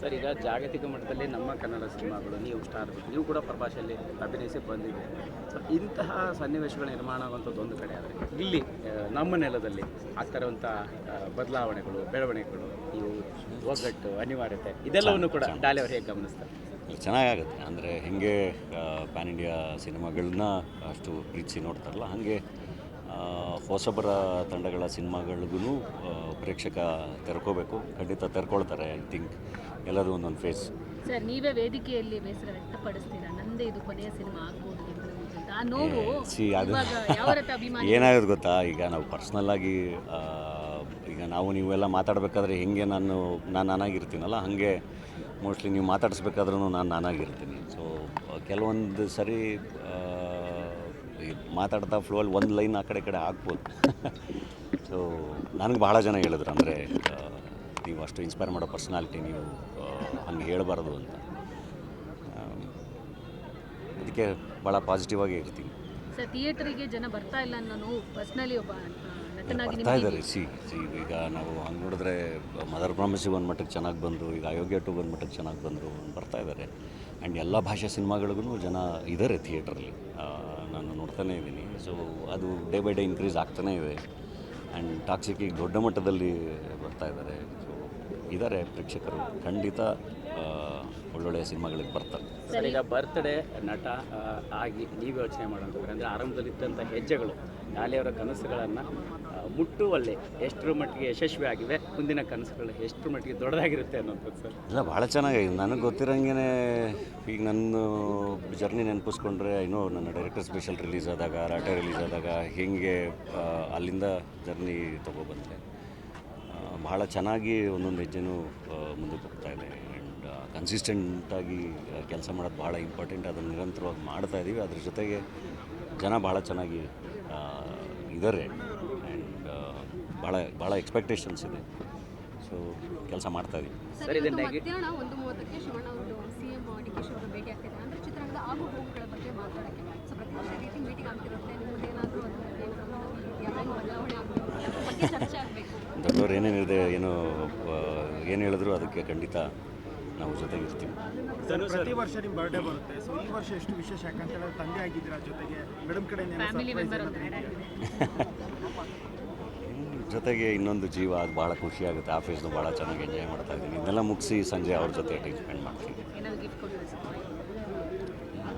Sir, ಈಗ ಜಾಗತಿಕ ಮಟ್ಟದಲ್ಲಿ ನಮ್ಮ ಕನ್ನಡ ಸಿನಿಮಾಗಳು, ನೀವು ಸ್ಟಾರ್, ನೀವು ಕೂಡ ಪರಭಾಷೆಯಲ್ಲಿ ಅಭಿನಯಿಸಿ ಬಂದಿದೆ. ಸೊ ಇಂತಹ ಸನ್ನಿವೇಶಗಳು ನಿರ್ಮಾಣ ಆಗುವಂಥದ್ದು ಒಂದು ಕಡೆ ಆದರೆ, ಇಲ್ಲಿ ನಮ್ಮ ನೆಲದಲ್ಲಿ ಆಗ್ತಾ ಇರುವಂಥ ಬದಲಾವಣೆಗಳು, ಬೆಳವಣಿಗೆಗಳು, ನೀವು ಒಗ್ಗಟ್ಟು, ಅನಿವಾರ್ಯತೆ, ಇದೆಲ್ಲವನ್ನು ಕೂಡ ಡಾಲಿ ಅವರು ಹೇಗೆ ಗಮನಿಸ್ತಾರೆ? ಚೆನ್ನಾಗಾಗುತ್ತೆ. ಅಂದರೆ ಹೇಗೆ ಪ್ಯಾನ್ ಇಂಡಿಯಾ ಸಿನಿಮಾಗಳನ್ನ ಅಷ್ಟು ಪ್ರೀತಿಸಿ ನೋಡ್ತಾರಲ್ಲ, ಹಾಗೆ ಹೊಸಬರ ತಂಡಗಳ ಸಿನಿಮಾಗಳಿಗೂ ಪ್ರೇಕ್ಷಕ ತೆರ್ಕೋಬೇಕು. ಖಂಡಿತ ತೆರ್ಕೊಳ್ತಾರೆ. ಐ ಥಿಂಕ್ ಎಲ್ಲರೂ ಒಂದೊಂದು ಫೇಸ್. ಸರ್, ನೀವೇ ವೇದಿಕೆಯಲ್ಲಿ ಬೇಸರ ವ್ಯಕ್ತಪಡಿಸ್ತೀರಾ, ನಂದೇ ಇದು ಕೊನೆಯ ಸಿನಿಮಾ ಆಗ್ಬೋದು ಅಂತ? ಆ ನೋವು ಅದು ಯಾವ ರೀತಿ ಅಭಿಮಾನಿ ಏನಾಗೋದು ಗೊತ್ತಾ, ಈಗ ನಾವು ಪರ್ಸ್ನಲ್ಲಾಗಿ ಈಗ ನೀವೆಲ್ಲ ಮಾತಾಡಬೇಕಾದ್ರೆ ಹೆಂಗೆ ನಾನು ನಾನಾಗಿರ್ತೀನಲ್ಲ, ಹಾಗೆ ಮೋಸ್ಟ್ಲಿ ನೀವು ಮಾತಾಡಿಸ್ಬೇಕಾದ್ರೂ ನಾನಾಗಿರ್ತೀನಿ. ಸೊ ಕೆಲವೊಂದು ಸರಿ ಮಾತಾಡ್ತಾ ಫ್ಲೋಲ್ಲಿ ಒಂದು ಲೈನ್ ಆ ಕಡೆ ಆಗ್ಬೋದು. ಸೊ ನನಗೆ ಭಾಳ ಜನ ಹೇಳಿದ್ರು, ಅಂದರೆ ನೀವು ಅಷ್ಟು ಇನ್ಸ್ಪೈರ್ ಮಾಡೋ ಪರ್ಸ್ನಾಲಿಟಿ, ನೀವು ಹಂಗೆ ಹೇಳಬಾರ್ದು ಅಂತ. ಅದಕ್ಕೆ ಭಾಳ ಪಾಸಿಟಿವ್ ಆಗಿ ಇರ್ತೀನಿ. ಸರ್, ಥಿಯೇಟರಿಗೆ ಜನ ಬರ್ತಾ ಇಲ್ಲ ಅನ್ನೋ ನೋವು ಪರ್ಸ್ನಲಿ ಒಬ್ಬ ಬರ್ತಾ ಇದ್ದಾರೆ. ಈಗ ನಾವು ಹಂಗೆ ನೋಡಿದ್ರೆ ಮದರ್ ಪ್ರಾಮಿಸಿಗೆ ಒಂದು ಮಟ್ಟಕ್ಕೆ ಚೆನ್ನಾಗಿ ಬಂದರು, ಈಗ ಅಯೋಗ್ಯ ಟು ಒಂದು ಮಟ್ಟಕ್ಕೆ ಚೆನ್ನಾಗಿ ಬಂದರು, ಬರ್ತಾ ಇದ್ದಾರೆ. ಆ್ಯಂಡ್ ಎಲ್ಲ ಭಾಷೆ ಸಿನಿಮಾಗಳಿಗೂ ಜನ ಇದ್ದಾರೆ ಥಿಯೇಟ್ರಲ್ಲಿ, ನಾನು ನೋಡ್ತಾನೇ ಇದ್ದೀನಿ. ಸೊ ಅದು ಡೇ ಬೈ ಡೇ ಇನ್ಕ್ರೀಸ್ ಆಗ್ತಾನೇ ಇದೆ. ಆ್ಯಂಡ್ ಟಾಕ್ಸಿಕ್ ಈಗ ದೊಡ್ಡ ಮಟ್ಟದಲ್ಲಿ ಬರ್ತಾ ಇದ್ದಾರೆ. ಸೊ ಇದ್ದಾರೆ ಪ್ರೇಕ್ಷಕರು, ಖಂಡಿತ ಒಳ್ಳೊಳ್ಳೆಯ ಸಿನಿಮಾಗಳಿಗೆ ಬರ್ತಾರೆ. ಸರ್, ಈಗ ಬರ್ತ್ಡೇ ನಟ ಆಗಿ ನೀವು ಯೋಚನೆ ಮಾಡೋಂಥವ್ರೆ, ಅಂದರೆ ಆರಂಭದಲ್ಲಿದ್ದಂಥ ಹೆಜ್ಜೆಗಳು ಡಾಲಿಯವರ ಕನಸುಗಳನ್ನು ಮುಟ್ಟುವಲ್ಲಿ ಎಷ್ಟರ ಮಟ್ಟಿಗೆ ಯಶಸ್ವಿ ಆಗಿವೆ, ಮುಂದಿನ ಕನಸುಗಳು ಎಷ್ಟರ ಮಟ್ಟಿಗೆ ದೊಡ್ಡದಾಗಿರುತ್ತೆ ಅನ್ನೋಂಥದ್ದು ಸರ್? ಇಲ್ಲ, ಭಾಳ ಚೆನ್ನಾಗಿದೆ. ನನಗೆ ಗೊತ್ತಿರೋಂಗೆ ಈಗ ನನ್ನ ಜರ್ನಿ ನೆನಪಿಸ್ಕೊಂಡ್ರೆ, ನನ್ನ ಡೈರೆಕ್ಟರ್ ಸ್ಪೆಷಲ್ ರಿಲೀಸ್ ಆದಾಗ, ರಾಟೆ ರಿಲೀಸ್ ಆದಾಗ ಹೇಗೆ ಅಲ್ಲಿಂದ ಜರ್ನಿ ತೊಗೊಬಂದೆ. ಭಾಳ ಚೆನ್ನಾಗಿ ಒಂದೊಂದು ಹೆಜ್ಜೆನೂ ಮುಂದಕ್ಕೆ ಹೋಗ್ತಾ ಇದೆ. ಆ್ಯಂಡ್ ಕನ್ಸಿಸ್ಟೆಂಟಾಗಿ ಕೆಲಸ ಮಾಡೋದು ಭಾಳ ಇಂಪಾರ್ಟೆಂಟ್. ಅದನ್ನು ನಿರಂತರವಾಗಿ ಮಾಡ್ತಾಯಿದ್ದೀವಿ. ಅದ್ರ ಜೊತೆಗೆ ಜನ ಭಾಳ ಚೆನ್ನಾಗಿ ಇದ್ದಾರೆ. ಆ್ಯಂಡ್ ಭಾಳ ಎಕ್ಸ್ಪೆಕ್ಟೇಷನ್ಸ್ ಇದೆ. ಸೊ ಕೆಲಸ ಮಾಡ್ತಾಯಿದ್ದೀವಿ. ಸರ್, ಇದನ್ನು ಮಧ್ಯಾಹ್ನ 1:30ಕ್ಕೆ ಶಿವಣ್ಣ ಅವರು CM DK ಶಿ ಅವರನ್ನು ಭೇಟಿ ಆಗ್ತಿದ್ದಾರೆ. ಅಂದರೆ ಚಿತ್ರರಂಗದ ಆಗು ಹೋಗುಗಳ ಬಗ್ಗೆ ಮಾತಾಡೋಕ್ಕೆ. ಸೊ ಪ್ರತಿ ವರ್ಷ ರೀತಿ ಮೀಟಿಂಗ್ ಆಗ್ತಿರುತ್ತೆ. ನಿಮ್ಮದೇನಾದರೂ ಬದಲಾವಣೆ ಆಗಬೇಕು, ಚರ್ಚೆ ಆಗಬೇಕು. ದೊಡ್ಡವ್ರು ಏನೇನಿದೆ, ಏನು ಹೇಳಿದ್ರು ಅದಕ್ಕೆ ಖಂಡಿತ ನಾವು ಜೊತೆಗಿರ್ತೀವಿ. ಪ್ರತಿ ವರ್ಷ ನಿಮ್ಮ ಬರ್ಡೇ ಬರುತ್ತೆ. ಸೊ ಈ ವರ್ಷ ಎಷ್ಟು ವಿಶೇಷ? ಯಾಕಂತೇಳಿದ್ರೆ ತಂದೆ ಆಗಿದ್ದೀರಾ, ಜೊತೆಗೆ ಮೇಡಮ್ ಕಡೆ ಜೊತೆಗೆ ಇನ್ನೊಂದು ಜೀವ, ಅದು ಭಾಳ ಖುಷಿಯಾಗುತ್ತೆ. ಆಫೀಸ್ನು ಭಾಳ ಚೆನ್ನಾಗಿ ಎಂಜಾಯ್ ಮಾಡ್ತಾ ಇದ್ದೀನಿ. ಇದನ್ನೆಲ್ಲ ಮುಗಿಸಿ ಸಂಜೆ ಅವ್ರ ಜೊತೆ ಟೈಮ್ ಸ್ಪೆಂಡ್ ಮಾಡ್ತೀನಿ.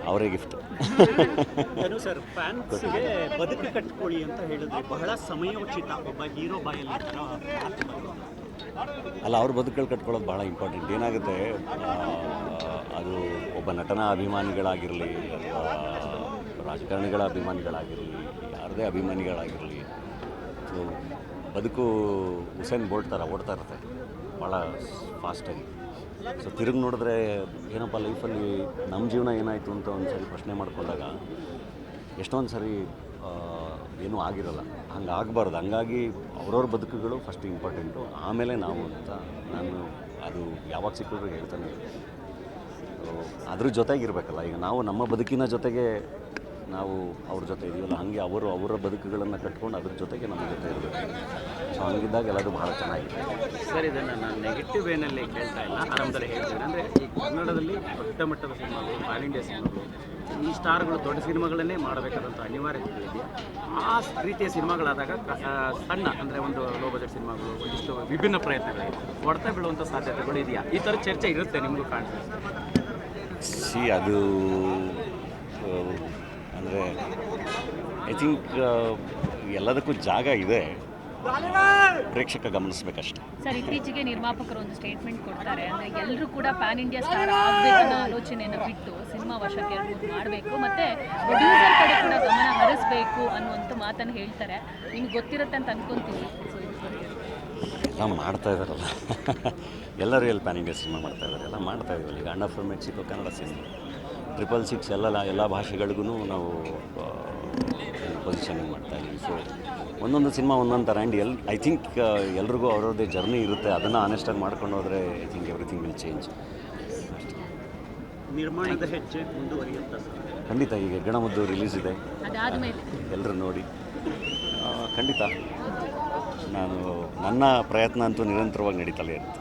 ಅವರೇ ಗಿಫ್ಟ್. ಸರ್, ಫ್ಯಾನ್ಸ್ಗೆ ಬದುಕು ಕಟ್ಕೊಳ್ಳಿ ಅಂತ ಹೇಳಿದ್ರೆ ಬಹಳ ಸಮಯೋಚಿತ. ಒಬ್ಬ ಹೀರೋ ಬಾಯಲ್ಲಿ ಅಲ್ಲ, ಅವ್ರ ಬದುಕುಗಳು ಕಟ್ಕೊಳ್ಳೋದು ಭಾಳ ಇಂಪಾರ್ಟೆಂಟ್. ಏನಾಗುತ್ತೆ, ಅದು ಒಬ್ಬ ನಟನ ಅಭಿಮಾನಿಗಳಾಗಿರಲಿ, ರಾಜಕಾರಣಿಗಳ ಅಭಿಮಾನಿಗಳಾಗಿರಲಿ, ಯಾರದೇ ಅಭಿಮಾನಿಗಳಾಗಿರಲಿ, ಸೊ ಬದುಕು ಹುಸೇನ್ ಬೋಲ್ಟ್ ಥರ ಓಡ್ತಾ ಇರುತ್ತೆ ಭಾಳ ಫಾಸ್ಟಾಗಿ. ಸೊ ತಿರುಗಿ ನೋಡಿದ್ರೆ ಏನಪ್ಪ ಲೈಫಲ್ಲಿ ನಮ್ಮ ಜೀವನ ಏನಾಯಿತು ಅಂತ ಒಂದು ಸರಿ ಪ್ರಶ್ನೆ ಮಾಡ್ಕೊಂಡಾಗ ಎಷ್ಟೊಂದು ಸರಿ ಏನೂ ಆಗಿರೋಲ್ಲ. ಹಂಗೆ ಆಗಬಾರ್ದು. ಹಂಗಾಗಿ ಅವ್ರವ್ರ ಬದುಕುಗಳು ಫಸ್ಟ್ ಇಂಪಾರ್ಟೆಂಟು, ಆಮೇಲೆ ನಾವು ಅಂತ ನಾನು ಅದು ಯಾವಾಗ ಸಿಕ್ಕಿದ್ರು ಹೇಳ್ತಾನೆ. ಅದ್ರ ಜೊತೆಗಿರಬೇಕಲ್ಲ. ಈಗ ನಾವು ನಮ್ಮ ಬದುಕಿನ ಜೊತೆಗೆ ನಾವು ಅವ್ರ ಜೊತೆ ಇದೀವಲ್ಲ, ಹಾಗೆ ಅವರ ಬದುಕುಗಳನ್ನು ಕಟ್ಕೊಂಡು ಅದ್ರ ಜೊತೆಗೆ ನಮ್ಮ ಜೊತೆ ಇರಬೇಕು. ಸೊ ಹಂಗಿದ್ದಾಗ ಎಲ್ಲರೂ ಭಾಳ ಚೆನ್ನಾಗಿದೆ. ಸರ್, ಇದನ್ನು ನಾನು ನೆಗೆಟಿವ್ ವೇನಲ್ಲಿ ಕೇಳ್ತಾ ಇಲ್ಲ, ಆರಂಭದಲ್ಲಿ ಹೇಳ್ತೇನೆ. ಅಂದರೆ ಈ ಕನ್ನಡದಲ್ಲಿ ದೊಡ್ಡ ಮಟ್ಟದ ಸಿನಿಮಾಗಳು, ಪ್ಯಾನ್ ಇಂಡಿಯಾ ಸಿನಿಮಾಗಳು, ಈ ಸ್ಟಾರ್ಗಳು ದೊಡ್ಡ ಸಿನಿಮಾಗಳನ್ನೇ ಮಾಡಬೇಕಾದಂಥ ಅನಿವಾರ್ಯತೆಗಳಿದೆಯಾ? ಆ ರೀತಿಯ ಸಿನಿಮಾಗಳಾದಾಗ ಸಣ್ಣ, ಅಂದರೆ ಒಂದು ಲೋ ಬಜೆಟ್ ಸಿನಿಮಾಗಳು, ಒಂದಿಷ್ಟು ವಿಭಿನ್ನ ಪ್ರಯತ್ನಗಳಿದೆ, ಹೊಡೆತ ಬೀಳುವಂಥ ಸಾಧ್ಯತೆಗಳು ಇದೆಯಾ? ಈ ಥರ ಚರ್ಚೆ ಇರುತ್ತೆ ನಿಮಗೂ ಕಾಣ್ತದೆ? ಅದು ಅಂದರೆ ಐ ಥಿಂಕ್ ಎಲ್ಲದಕ್ಕೂ ಜಾಗ ಇದೆ, ಪ್ರೇಕ್ಷಕ ಗಮನಿಸಬೇಕಷ್ಟೆ. ಸರ್, ಇತ್ತೀಚೆಗೆ ನಿರ್ಮಾಪಕರು ಒಂದು ಸ್ಟೇಟ್ಮೆಂಟ್ ಕೊಡ್ತಾರೆ. ಅಂದರೆ ಎಲ್ಲರೂ ಕೂಡ ಪ್ಯಾನ್ ಇಂಡಿಯಾ ಸ್ಟಾರ್ ಆಗಬೇಕನ್ನೋ ಆಲೋಚನೆಯನ್ನು ಬಿಟ್ಟು ಸಿನಿಮಾ ವರ್ಷಕ್ಕೆ ಮಾಡಬೇಕು, ಮತ್ತು ಪ್ರೊಡ್ಯೂಸರ್ ಕಡೆ ಕೂಡ ಗಮನ ಹರಿಸಬೇಕು ಅನ್ನುವಂಥ ಮಾತನ್ನು ಹೇಳ್ತಾರೆ. ನಿಮ್ಗೆ ಗೊತ್ತಿರುತ್ತೆ ಅಂತ ಅಂದ್ಕೊತೀವಿ. ಎಲ್ಲ ಮಾಡ್ತಾ ಇದ್ದಾರಲ್ಲ ಎಲ್ಲರೂ ಎಲ್ಲಿ ಪ್ಯಾನ್ ಇಂಡಿಯಾ ಸಿನಿಮಾ ಮಾಡ್ತಾ ಇದ್ದಾರೆ, ಎಲ್ಲ ಮಾಡ್ತಾ ಇದ್ದೀವಿ. ಈಗ ಅಣ್ಣ ಫ್ರಮ್ ಮೆಕ್ಸಿಕೋ ಕನ್ನಡ ಸಿನಿಮಾ, 666 ಎಲ್ಲ ಭಾಷೆಗಳಿಗೂ ನಾವು ಪೊಸಿಷನಿಂಗ್ ಮಾಡ್ತಾಯಿದ್ದೀವಿ. ಸೊ ಒಂದೊಂದು ಸಿನಿಮಾ ಒಂದೊಂದು ಥರ. ಆ್ಯಂಡ್ ಐ ಥಿಂಕ್ ಎಲ್ರಿಗೂ ಅವ್ರದ್ದೇ ಜರ್ನಿ ಇರುತ್ತೆ. ಅದನ್ನು ಆನೆಸ್ಟಾಗಿ ಮಾಡ್ಕೊಂಡು ಹೋದರೆ I think everything will change. ನಿರ್ಮಾಣದ ಹೆಜ್ಜೆ ಮುಂದುವರಿಯುತ್ತೆ ಖಂಡಿತ. ಈಗ ಗಣಮದ್ದು ರಿಲೀಸ್ ಇದೆ, ಎಲ್ಲರೂ ನೋಡಿ. ಖಂಡಿತ ನನ್ನ ಪ್ರಯತ್ನ ಅಂತೂ ನಿರಂತರವಾಗಿ ನಡೀತಲೇ ಇರುತ್ತೆ.